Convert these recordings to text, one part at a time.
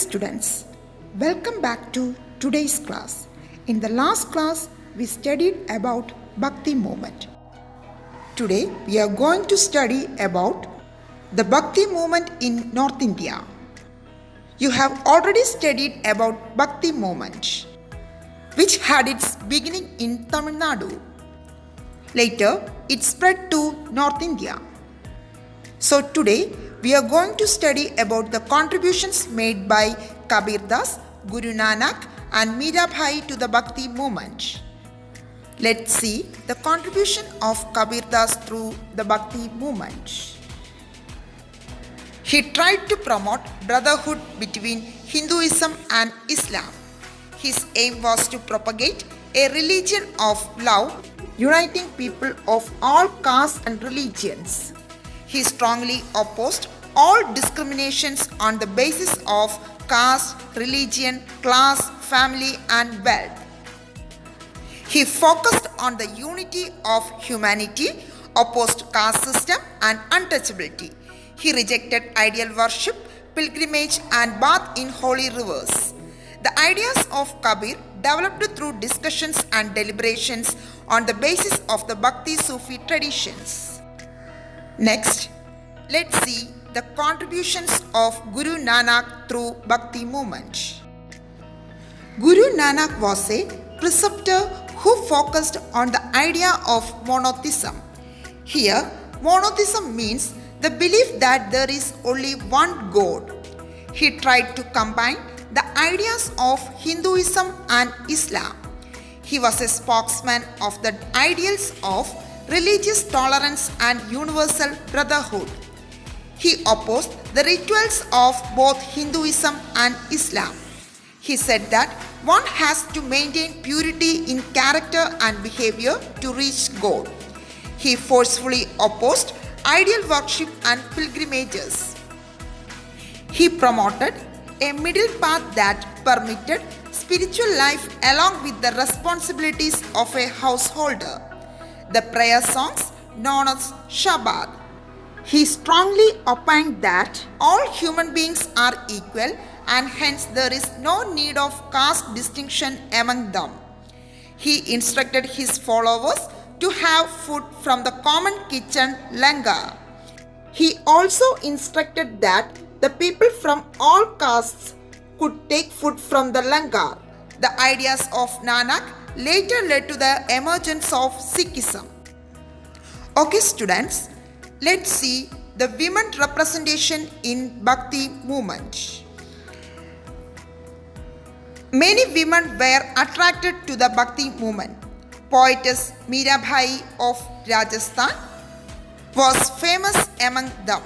students, welcome back to today's class. In the last class, we studied about Bhakti movement. Today, we are going to study about the Bhakti movement in North India. You have already studied about Bhakti movement, which had its beginning in Tamil Nadu. Later, it spread to North India. So today, we are going to study about the contributions made by Kabir Das, Guru Nanak and Mirabai to the Bhakti movement. Let's see the contribution of Kabir Das through the Bhakti movement. He tried to promote brotherhood between Hinduism and Islam. His aim was to propagate a religion of love, uniting people of all castes and religions. He strongly opposed all discriminations on the basis of caste, religion, class, family, and wealth. He focused on the unity of humanity, opposed caste system and untouchability. He rejected idol worship, pilgrimage, and bath in holy rivers. The ideas of Kabir developed through discussions and deliberations on the basis of the Bhakti Sufi traditions. Next, let's see the contributions of Guru Nanak through Bhakti movement. Guru Nanak was a preceptor who focused on the idea of monotheism. Here, monotheism means the belief that there is only one God. He tried to combine the ideas of Hinduism and Islam. He was a spokesman of the ideals of religious tolerance and universal brotherhood. He opposed the rituals of both Hinduism and Islam. He said that one has to maintain purity in character and behavior to reach God. He forcefully opposed idol worship and pilgrimages. He promoted a middle path that permitted spiritual life along with the responsibilities of a householder. The prayer songs known as Shabad. He strongly opined that all human beings are equal and hence there is no need of caste distinction among them. He instructed his followers to have food from the common kitchen langar. He also instructed that the people from all castes could take food from the langar. The ideas of Nanak later led to the emergence of Sikhism. Okay students, let's see the women representation in Bhakti movement. Many women were attracted to the Bhakti movement. Poetess Mirabai of Rajasthan was famous among them.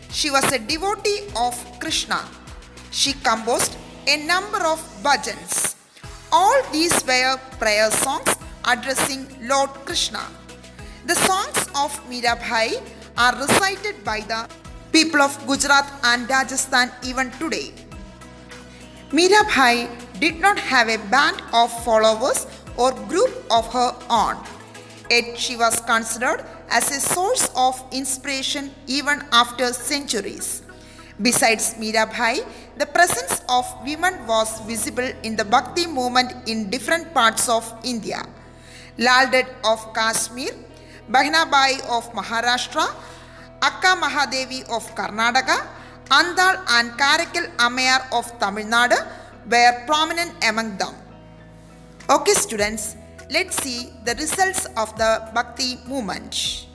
She was a devotee of Krishna. She composed a number of bhajans. All these were prayer songs addressing Lord Krishna. The songs of Mirabai are recited by the people of Gujarat and Rajasthan even today. Mirabai did not have a band of followers or group of her own, yet she was considered as a source of inspiration even after centuries. Besides Mirabai, the presence of women was visible in the Bhakti movement in different parts of India. Lal Ded of Kashmir, Bahinabai of Maharashtra, Akka Mahadevi of Karnataka, Andal and Karakal Ammayar of Tamil Nadu were prominent among them. Okay students, let's see the results of the Bhakti movement.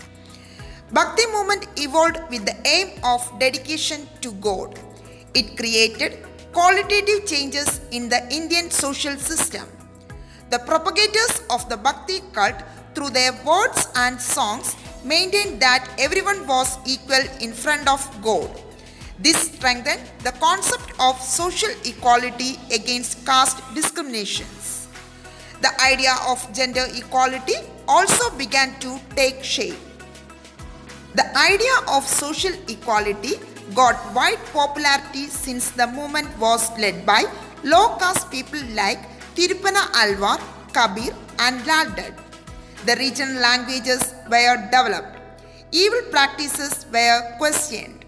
Bhakti movement evolved with the aim of dedication to God. It created qualitative changes in the Indian social system. The propagators of the Bhakti cult through their words and songs maintained that everyone was equal in front of God. This strengthened the concept of social equality against caste discriminations. The idea of gender equality also began to take shape. The idea of social equality got wide popularity since the movement was led by low caste people like Tirupana Alvar, Kabir and Lal Ded. The regional languages were developed. Evil practices were questioned.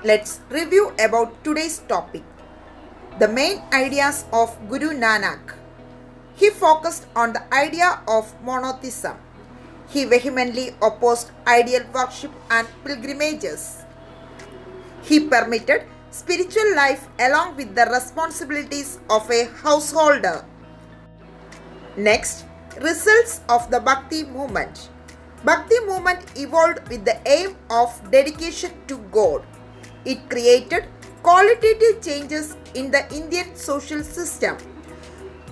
Let's review about today's topic. the main ideas of Guru Nanak. He focused on the idea of monotheism. He vehemently opposed ideal worship and pilgrimages. He permitted spiritual life along with the responsibilities of a householder. Next, results of the Bhakti movement. Bhakti movement evolved with the aim of dedication to God. It created qualitative changes in the Indian social system.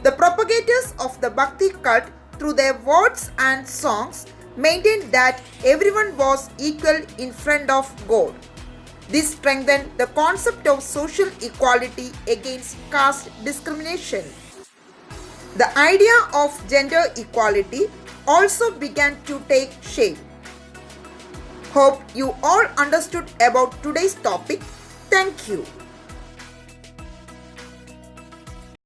The propagators of the Bhakti cult, through their words and songs, maintained that everyone was equal in front of God. This strengthened the concept of social equality against caste discrimination. The idea of gender equality also began to take shape. Hope you all understood about today's topic. Thank you.